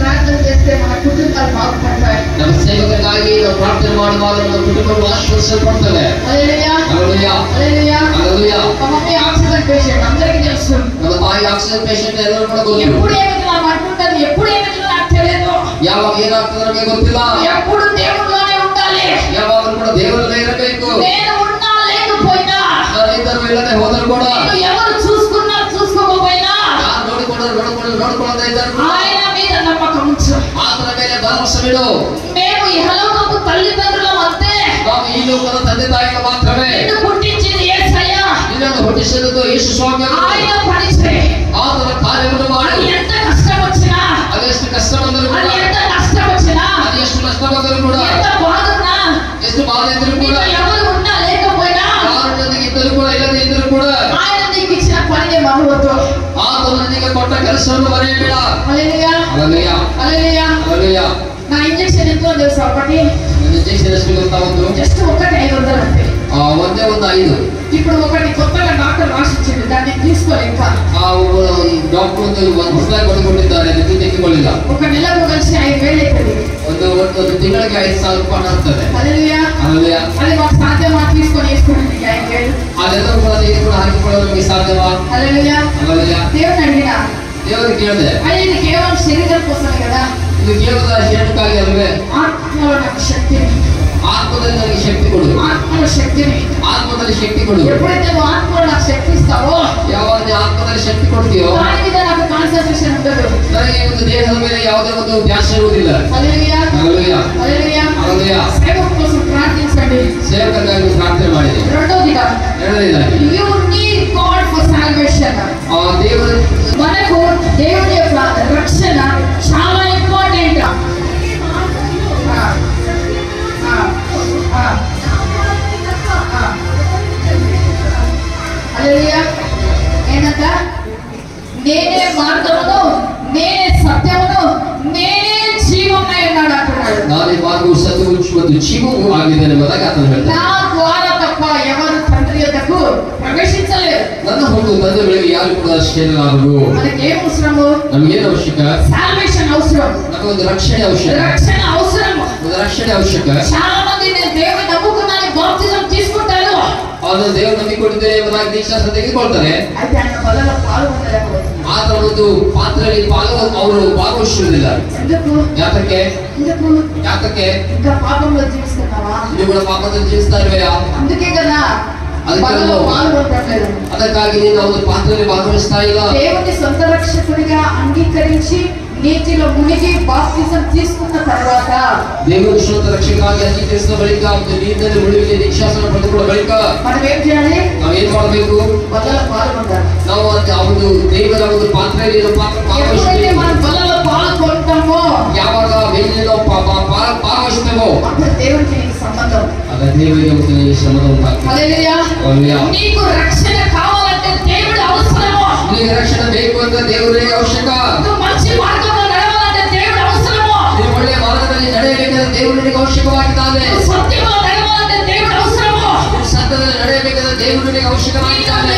ప్రార్థన చేస్తే మన కుటుంబాలు బాగుపడతాయి. ನಮ್ಮ ಸೇವಕರಿಗಾಗಿ ನಾವು ಪ್ರಾರ್ಥನೆ ಮಾಡುವಾಗ ನಮ್ಮ ಕುಟುಂಬಗಳು ಆಶೀರ್ವದಿಸಲ್ಪಡ್ತವೆ. హల్లెలూయా హల్లెలూయా హల్లెలూయా హల్లెలూయా. మా మమ్మీ ఆక్సిజన్ పేషెంట్ అందరికీ తెలుసు. ನಮ್ಮ ತಾಯಿ ಆಕ್ಸಿಜನ್ ಪೇಷಂಟ್ ಎಲ್ಲರೂ ಕೂಡ ಗೊತ್ತು. ఎప్పుడు ఏమైందో నాకు అంటుంటది, ఎప్పుడు ఏమైందో నాకు తెలియదు. ಯಾವಾಗ ಏನಾಗ್ತದೆ ನಮಗೆ ಗೊತ್ತಿಲ್ಲ. ఎప్పుడు దేవుడిలోనే ఉండాలి. ಯಾವಾಗಲೂ ಕೂಡ ದೇವರಲ್ಲೇ ಇರಬೇಕು. నేను ఉన్నా లేకపోయినా, ನಾನಿದ್ದರೂ ಇಲ್ಲದೆ ಹೋದರೂ ಕೂಡ, నేను ఎవరు చూసుకున్నా చూసుకోకపోయినా ಯಾರು ನೋಡಿಕೊಳ್ಳದೆ ಇದ್ದರೂ ఆయన మీద నమ్మకం ఉంచు. ಆತನ ಮೇಲೆ ಭರವಸೆ ಬಿಡು. మేము ఇహలోకపు తల్లిదండ్రులం అంతే. ನಾವು ಈ ಲೋಕದ ತಂದೆ ತಾಯಿಗಳು ಮಾತ್ರವೇ. నిన్ను పుట్టించింది యేసయ్య. ನಿನ್ನನ್ನು ಹುಟ್ಟಿಸಿದ್ದು ಯೇಸು ಸ್ವಾಮಿ. ఆయన పని చేయి. ಆತನ ಕಾರ್ಯವನ್ನು ಮಾಡು. అది ఎంత కష్టం వచ్చినా, ಅದೆಷ್ಟು ಕಷ್ಟ ಬಂದರೂ ಕೂಡ, అది ఎంత నష్టం వచ్చినా, ಅದು ಎಷ್ಟು ನಷ್ಟ ಬಂದರೂ ಕೂಡ, ఎంత బాధున్నా, ಎಷ್ಟು ಬಾಧೆ ಇದ್ದರೂ ಕೂಡ, నీకు ఎవరు ఉన్నా లేకపోయినా ಯಾರು ಜೊತೆಗೆ ಇದ್ದರೂ ಕೂಡ ಇಲ್ಲದೆ ಇದ್ದರೂ ಕೂಡ ఆయన నీకు ఇచ్చిన పనిని మరువద్దు. ಆತನು ನಿನಗೆ ಕೊಟ್ಟ ಕೆಲಸವನ್ನು ಮರೆಯಬೇಡ. హల్లెలూయా ಹಲ್ಲೆಲೂಯಾ హల్లెలూయా. ಹಲ್ಲೆಲೂಯಾ. నా ఇంజెక్షన్ ఎంతో తెలుసా? ఒకటి ಇಂಜೆಕ್ಷನ್ ಎಷ್ಟು ಗೊತ್ತಾ? జస్ట్ ఒకటి 500 అంతే. ಒಂದೇ ಒಂದು 5. ఇప్పుడు ఒకటి కొత్తగా డాక్టర్ రాసిచ్చింది, దాన్ని తీసుకోవాలి. ఇంకా ಡಾಕ್ಟರ್ ಒಂದು ಹೊಸದಾಗಿ ಕೊಟ್ಟಿದ್ದಾರೆ, ಅದಕ್ಕೆ ತೆಗೆದುಕೊಳ್ಳಿಲ್ಲ. ఒక నెలకు కలిసి 5,000 అవుతుంది. ಒಂದು ತಿಂಗಳಿಗೆ 5,000 ರೂಪಾಯಿ ಆಗ್ತದೆ. హల్లెలూయా ಹಲ್ಲೆಲೂಯಾ. అది మాకు సాధ్యమా? తీసుకొని వేసుకోండి 5,000. ಅದೆಲ್ಲರೂ ಕೂಡ ತೆಗೆದುಕೊಂಡು ಹಾಕಿಕೊಳ್ಳಲು ನಮಗೆ ಸಾಧ್ಯವಾ? హల్లెలూయా. ಹಲ್ಲೆಲೂಯಾ. దేవుని అడిగినా, ದೇವರಿಗೆ ಕೇಳಿದೆ, అది ఇది కేవలం శరీరం కోసమే కదా, ಇದು ಕೇವಲ ಶರೀರಕ್ಕಾಗಿ ಅಲ್ವೇ? ఆత్మలో నాకు శక్తిని, ಆತ್ಮದಲ್ಲಿ ನನಗೆ ಶಕ್ತಿ ಕೊಡು. ఆత్మలో శక్తిని. ಆತ್ಮದಲ್ಲಿ ಶಕ್ತಿ ಕೊಡು. ఎప్పుడైతే నువ్వు ఆత్మలో నాకు శక్తి ఇస్తావో, ಯಾವಾಗ ನೀನು ಆತ್ಮದಲ್ಲಿ ಶಕ್ತಿ ಕೊಡ್ತೀಯೋ, దాని మీద నాకు కాన్సంట్రేషన్ ఉండదు. ನನಗೆ ಒಂದು ದೇಹದ ಮೇಲೆ ಯಾವುದೇ ಒಂದು ಧ್ಯಾಸ ಇರುವುದಿಲ್ಲ. హల్లెలూయా ಹಲ್ಲೆಲೂಯಾ హల్లెలూయా. ಹಲ್ಲೆಲೂಯಾ. సేవకుల కోసం ప్రార్థించండి. ಸೇವಕರಿಗಾಗಿ ಪ್ರಾರ್ಥನೆ ಮಾಡಿದೆ. రెండోదిగా, ಎರಡನೇದಾಗಿ you need God for salvation. ದೇವರ మనకు దేవుని యొక్క రక్షణ చాలా ఇంపార్టెంట్. హల్లెలూయా. ఏంటంట? నేనే మార్గమును, నేనే సత్యమును, నేనే జీవమై ఉన్నాడు అంటున్నాడు. ನಾನೇ ಮಾರ್ಗವು ಸತ್ಯವೂ ಮತ್ತು ಜೀವವೂ ಆಗಿದ್ದೇನೆ ಎಂಬುದಾಗಿ ಆತನು ಹೇಳ್ತಾನೆ. నా ద్వారా తప్ప ఎవరు తండ్రి యొద్దకు ప్రవేశించలేరు. ನನ್ನ ಹೊರತು ತಂದೆಗಳಿಗೆ ಯಾರು ಕೂಡ ಸೇರಲಾರರು. మనకేం అవసరము? ನಮಗೇನು ಅವಶ್ಯಕ? సాల్వేషన్ అవసరం. ನಮಗೊಂದು ರಕ್ಷಣೆ ಅವಶ್ಯಕ. రక్షణ అవసరం. ಒಂದು ರಕ್ಷಣೆ ಅವಶ್ಯಕ. చాలా మంది నేను దేవుని నమ్ముకున్నాను బాప్తిజం తీసుకుంటారు, ಅವನು ದೇವರು ನಂಬಿಕೊಂಡಿದ್ದೇನೆ ಎಂಬುದಾಗಿ ದೀಕ್ಷಾಸ್ತ್ರ ತೆಗೆದುಕೊಳ್ತಾರೆ. అయితే ఆయన బలలో పాల్గొనలేకపోతున్నారు. ಆತನ ಒಂದು ಪಾತ್ರದಲ್ಲಿ ಅವರು ಭಾಗವಹಿಸುವುದಿಲ್ಲ. ఎందుకు? ಯಾತಕ್ಕೆ? ఎందుకు? ಯಾತಕ್ಕೆ? ఇంకా పాపంలో జీవిస్తున్నావా? ನೀವು ಕೂಡ ಪಾಪದಲ್ಲಿ ಜೀವಿಸ್ತಾ ಇರುವೆಯಾ? అందుకే కదా ಅದಕ್ಕೆ బలలో పాల్గొనట్లేదు. ಅದಕ್ಕಾಗಿ ನೀನು ಒಂದು ಪಾತ್ರದಲ್ಲಿ ಭಾಗವಹಿಸ್ತಾ ಇಲ್ಲ. దేవుని సొంత రక్షకుడిగా అంగీకరించి నీటిలో మునిగి బాప్తిజం తీసుకున్న తర్వాత, ದೇವರು ಸ್ವಂತ ರಕ್ಷಕರಾಗಿ ಅಂಗೀಕರಿಸಿದ ಬಳಿಕ, ಒಂದು ನೀರಿನಲ್ಲಿ ಮುಳುಗಿ ದೀಕ್ಷಾಸ್ತ್ರ ಪಡೆದುಕೊಂಡ ಬಳಿಕ మనం ఏం చేయాలి? ನಾವೇನ್ ಮಾಡಬೇಕು? బలలో పాల్గొంటారు. ನಾವು ಆ ಒಂದು ದೇವರ ಒಂದು ಪಾತ್ರದಲ್ಲಿ ఎప్పుడైతే ಭಾಗವಹಿಸಬೇಕು. మనం బలలో పాల్గొంటామో ಯಾವಾಗ ಮೇಲಿನ ಭಾಗವಹಿಸ್ತೇವೋ అప్పుడు దేవునికి నీకు సంబంధం. ಆಗ ದೇವರಿಗೆ ಮತ್ತು ನಿನಗೆ ಸಂಬಂಧ ಉಂಟಾಗ್ತದೆ. హల్లెలూయా. ಹಲ್ಲೆಲೂಯಾ. నీకు రక్షణ కావాలంటే దేవుడు అవసరము. ನಿನಗೆ ರಕ್ಷಣೆ ಬೇಕು ಅಂತ ದೇವರಿಗೆ ಅವಶ್ಯಕ. నువ్వు మంచి మార్గంలో నడవాలంటే దేవుడు అవసరము. ನೀವು ಒಳ್ಳೆಯ ಮಾರ್ಗದಲ್ಲಿ ನಡೆಯಬೇಕಾದ್ರೆ ದೇವರು ನಿನಗೆ ಅವಶ್ಯಕವಾಗಿದ್ದಾನೆ. నువ్వు సత్యంలో నడవాలంటే దేవుడు అవసరము. ನೀವು ಸತ್ಯದಲ್ಲಿ ನಡೆಯಬೇಕಾದ್ರೆ ದೇವರು ನಿನಗೆ ಅವಶ್ಯಕವಾಗಿದ್ದಾನೆ.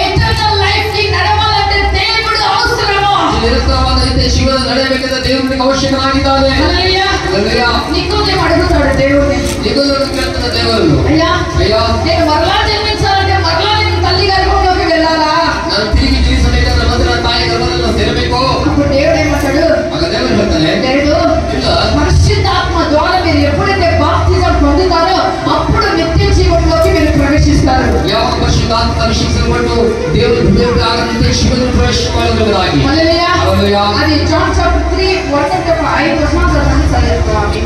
ఎటర్నల్ లైఫ్ కి నడవాలంటే దేవుడు అవసరము. ನಿರಂತರವಾದ ರೀತಿಯ ಜೀವನ ನಡೆಯಬೇಕಾದ್ರೆ ದೇವರು ನಿನಗೆ ಅವಶ್ಯಕವಾಗಿದ್ದಾನೆ. హల్లెలూయా. ಹಲ್ಲೆಲೂಯಾ. నికోదేము అడుగుతాడు దేవుడిని, ನಿಕೋದೇಮನು ಕೇಳ್ತಾನೆ ದೇವರನ್ನು, అయ్యా ಅಯ್ಯೋ నేను మరలా జన్మించాలంటే మరలా నేను తల్లి గర్భంలోకి వెళ్ళాలా? ನಾನು ತಿರುಗಿ ಜೀವಿಸಬೇಕಾದ್ರೆ ಮೊದಲು ನನ್ನ ತಾಯಿ ಗರ್ಭದಲ್ಲಿ ಸೇರಬೇಕು. అప్పుడు దేవుడు ఏమంటాడు? ಆಗ ದೇವರು ಹೇಳ್ತಾನೆ, లేదు, ಇಲ್ಲ, పరిశుద్ధాత్మ ద్వారా మీరు ఎప్పుడైతే బాప్తిజం పొందుతారో అప్పుడు నిత్య జీవంలోకి మీరు ప్రవేశిస్తారు. ಯಾವಾಗ ಪರಿಶುದ್ಧಾತ್ಮ ಅಭಿಷೇಕಿಸಲ್ಪಟ್ಟು ದೇವರು ಹೃದಯಕ್ಕೆ ಆಗ ನಿತ್ಯ ಜೀವನದಲ್ಲಿ ಪ್ರವೇಶ ಮಾಡುವುದರಾಗಿ. హల్లెలూయా. ಹಲ್ಲೆಲೂಯಾ. అది జాన్ చాప్టర్ 3 1 5 వచనాలు చదవండి.